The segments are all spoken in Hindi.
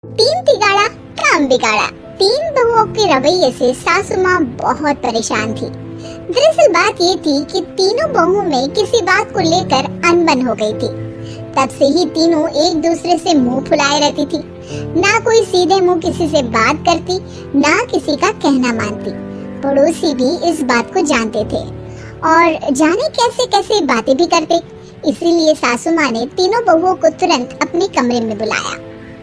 तीन तिगाड़ा काम बिगाड़ा। तीन बहुओं के रवैये से सासू माँ बहुत परेशान थी। दरअसल बात ये थी कि तीनों बहुओं में किसी बात को लेकर अनबन हो गई थी। तब से ही तीनों एक दूसरे से मुंह फुलाए रहती थी। ना कोई सीधे मुंह किसी से बात करती, ना किसी का कहना मानती। पड़ोसी भी इस बात को जानते थे और जाने कैसे कैसे बातें भी करते। इसीलिए सासू माँ ने तीनों बहुओं को तुरंत अपने कमरे में बुलाया।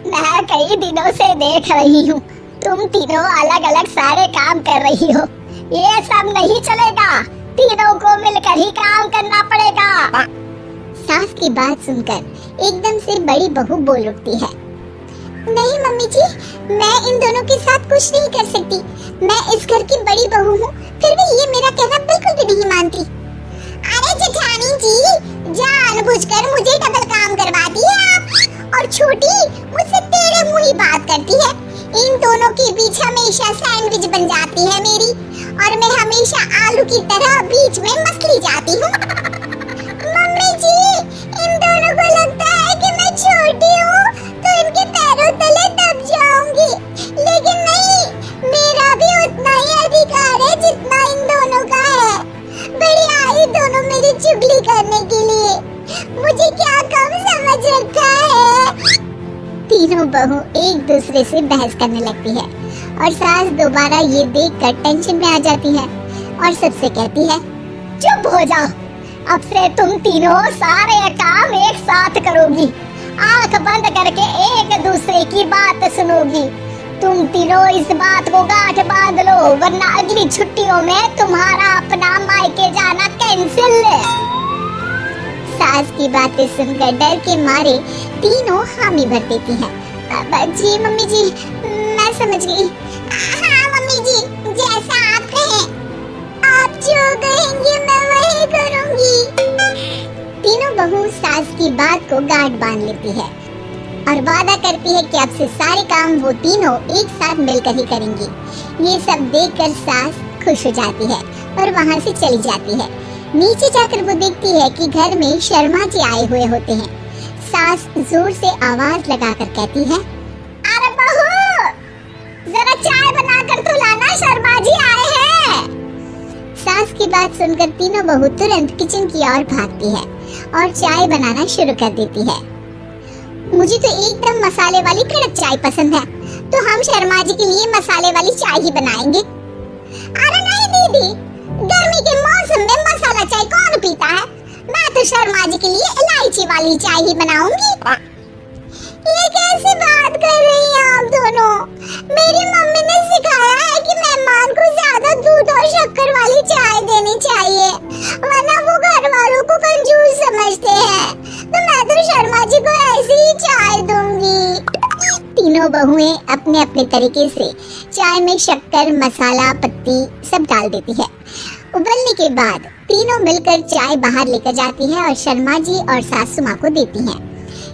मैं कई दिनों से देख रही हूँ, तुम तीनों अलग अलग सारे काम कर रही हो। ये सब नहीं चलेगा, तीनों को मिलकर ही काम करना पड़ेगा। सास की बात सुनकर एकदम से बड़ी बहू बोल उठती है। नहीं मम्मी जी, मैं इन दोनों के साथ कुछ नहीं कर सकती। मैं इस घर की बड़ी बहू हूँ, फिर भी ये मेरा कहना बिल्कुल भी नहीं मानती। अरे जेठानी जी, जानबूझकर मुझे डबल काम करवाती है आप। और छोटी मुझसे टेढ़े मुंह ही बात करती है। इन दोनों के बीच हमेशा सैंडविच बन जाती है मेरी, और मैं हमेशा आलू की तरह बीच में मसली जाती हूँ। मम्मी जी, इन दोनों को लगता है कि मैं छोटी हूँ तो इनके पैरों तले दब जाऊंगी, लेकिन नहीं, मेरा भी उतना ही अधिकार है जितना इन दोनों का है। बड़ी आई दोनों मेरी चुगली करने के लिए, मुझे क्या कम समझ रखा है। तीनों बहू एक दूसरे से बहस करने लगती है और सास दोबारा ये देखकर टेंशन में आ जाती है और सबसे कहती है, चुप हो जाओ, अब से तुम तीनों सारे काम एक साथ करोगी। आंख बंद करके एक दूसरे की बात सुनोगी। तुम तीनों इस बात को गांठ बांध लो, वरना अगली छुट्टियों में तुम्हारा अपना मायके जाना कैंसिल है। सास की बातें सुनकर डर के मारे तीनों हामी भर देती हैं। जी मम्मी जी, मैं समझ गई। हाँ मम्मी जी, जैसा आप कहें, आप जो कहेंगी मैं वही करूंगी। तीनों बहू सास की बात को गांठ बांध लेती है और वादा करती है कि अब से सारे काम वो तीनों एक साथ मिलकर ही करेंगी। ये सब देखकर सास खुश हो जाती है और वहाँ से चली जाती है। नीचे जाकर वो देखती है कि घर में शर्मा जी आए हुए होते हैं। सास जोर से आवाज लगाकर कहती है, अरे बहू, जरा चाय बनाकर तो लाना, शर्मा जी आए हैं। सास की बात सुनकर तीनों बहू तुरंत किचन की ओर भागती है और चाय बनाना शुरू कर देती है। मुझे तो एकदम मसाले वाली कड़क चाय पसंद है, तो हम शर्मा जी के लिए मसाले वाली चाय ही बनाएंगे। अरे नहीं दीदी, गर्मी के मौसम में मसाला चाय कौन पीता है? मैं तो शर्मा जी के लिए इलायची वाली चाय ही बनाऊंगी। ये कैसी बात कर रही हैं आप दोनों? मेरी मम्मी ने सिखाया है कि मेहमान को ज्यादा दूध और शक्कर वाली चाय देनी चाहिए, वरना वो घर वालों को कंजूस समझते हैं। तो मैं तो शर्मा जी को ऐसी ही चाय दूंगी। तीनों बहुएं अपने अपने तरीके से चाय में शक्कर, मसाला, पत्ती सब डाल देती है। उबलने के बाद तीनों मिलकर चाय बाहर लेकर जाती है और शर्मा जी और सासू माँ को देती हैं।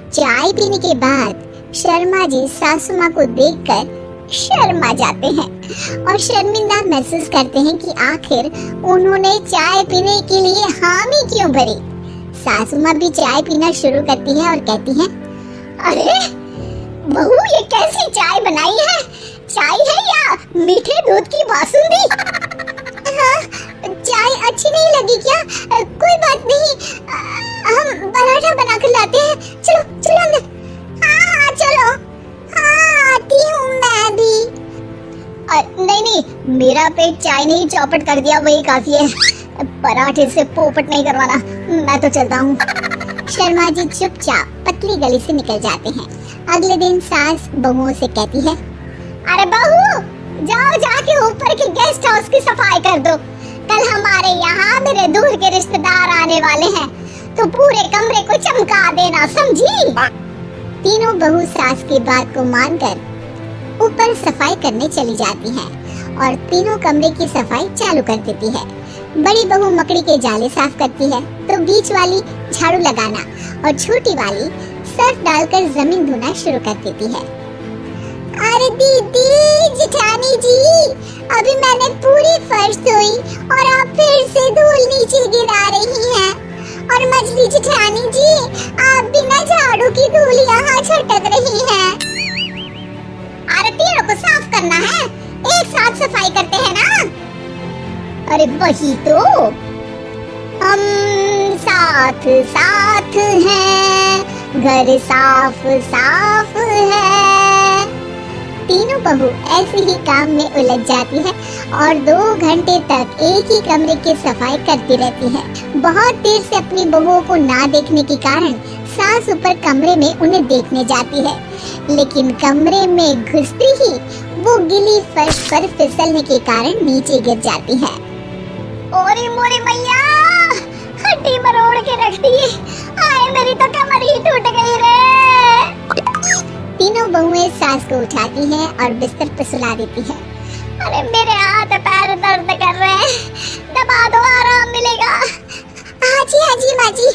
चाय पीने के बाद शर्मा जी सासू माँ को देखकर शर्मा जाते हैं और शर्मिंदा महसूस करते हैं कि आखिर उन्होंने चाय पीने के लिए हामी क्यों भरी। सासू माँ भी चाय पीना शुरू करती है और कहती है, अरे बहू, ये कैसी चाय बनाई है? चाय है या मीठे दूध की बासुंदी? हाँ, चाय अच्छी नहीं लगी क्या? कोई बात नहीं, हम पराठा बनाकर लाते हैं। चलो चलो अंदर। हाँ चलो। हाँ आती हूँ मैं भी। नहीं नहीं, मेरा पेट चाय नहीं चौपट कर दिया वही काफी है, पराठे से पोपट नहीं करवाना। मैं तो चलता हूँ। शर्मा जी चुपचाप पतली गली से निकल जाते हैं। अगले दिन सास बहुओं से कहती है, अरे बहू, जाओ जाके ऊपर के गेस्ट हाउस की सफाई कर दो। कल हमारे यहाँ मेरे दूर के रिश्तेदार आने वाले हैं, तो पूरे कमरे को चमका देना, समझी? तीनों बहू सास की बात को मानकर ऊपर सफाई करने चली जाती हैं और तीनों कमरे की सफाई चालू कर देती है। बड़ी बहू मकड़ी के जाले साफ करती है, तो बीच वाली झाड़ू लगाना और छोटी वाली सर्फ डालकर जमीन धोना शुरू कर देती है। अरे दीदी, जेठानी जी, अभी मैंने पूरी फर्श धोई और आप फिर से धूल नीचे गिरा रही हैं। और मछली जेठानी जी, आप बिना झाड़ू की धूल यहाँ छटक रही हैं। वही तो, हम साथ साथ हैं, घर साफ साफ है। तीनों बहू ऐसे ही काम में उलझ जाती है और 2 घंटे तक एक ही कमरे की सफाई करती रहती है। बहुत देर से अपनी बहुओं को ना देखने के कारण सास ऊपर कमरे में उन्हें देखने जाती है, लेकिन कमरे में घुसते ही वो गीली फर्श पर फिसलने के कारण नीचे गिर जाती है। ओरे मोरे मैया, हड्डी मरोड़ के रख दी, आए मेरी तो कमर ही टूट गई रे। तीनों बहुएं सास को उठाती हैं और बिस्तर पर सुला देती है। अरे मेरे हाथ पैर दर्द कर रहे हैं, दबा दो, आराम मिलेगा। हाँ जी माँ जी।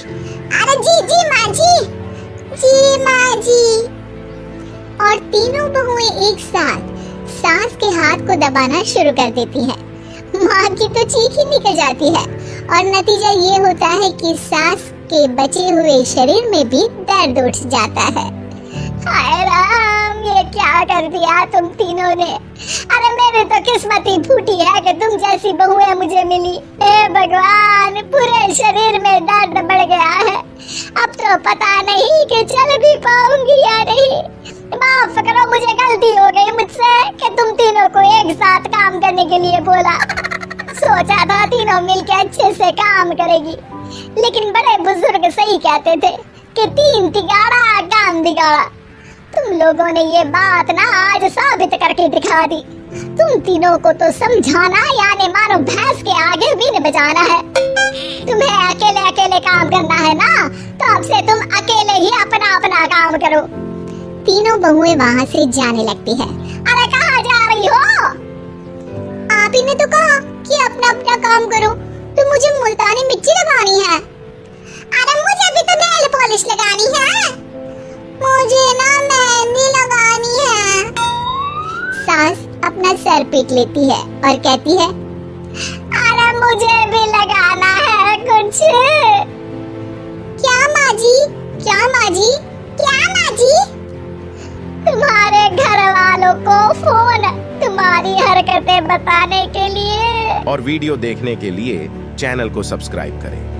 अरे जी माँ जी। और तीनों बहुएं एक साथ सास के हाथ को दबाना शुरू कर देती हैं। माँ की तो चीख ही निकल जाती है और नतीजा ये होता है कि सास के बचे हुए शरीर में भी दर्द उठ जाता है। हाय राम, ये क्या कर दिया तुम तीनों ने। अरे मेरी तो किस्मत ही फूटी है कि तुम जैसी बहुएं मुझे मिली। हे भगवान, पूरे शरीर में दर्द बढ़ गया है। अब तो पता नहीं कि चल भी पाऊंगी या नहीं। माफ करो, मुझे गलती हो गई मुझसे कि तुम तीनों को एक साथ काम करने के लिए बोला। सोचा था तीनों मिलके अच्छे से काम करेगी, लेकिन बड़े बुजुर्ग सही कहते थे कि 3 तिगाड़ा काम बिगाड़ा। तुम लोगों ने ये बात ना आज साबित करके दिखा दी। तुम तीनों को तो समझाना यानी मानो भैंस के आगे बीन बजाना है। तुम्हें अकेले अकेले काम करना है ना, तो अब से तुम अकेले ही अपना अपना काम करो। तीनों बहुएं वहाँ से जाने लगती है। अरे कहाँ जा रही हो? आप ही ने तो कहा कि अपना अपना काम करो, तो मुझे मुल्तानी मिट्टी लगानी है। अरे मुझे भी तो नेल पॉलिश लगानी है। मुझे ना मेहंदी लगानी है। सास अपना सर पीट लेती है और कहती है, अरे मुझे भी लगाना है कुछ। क्या माँ जी? तुम्हारे घर वालों को फोन तुम्हारी हरकतें बताने के लिए और वीडियो देखने के लिए चैनल को सब्सक्राइब करें।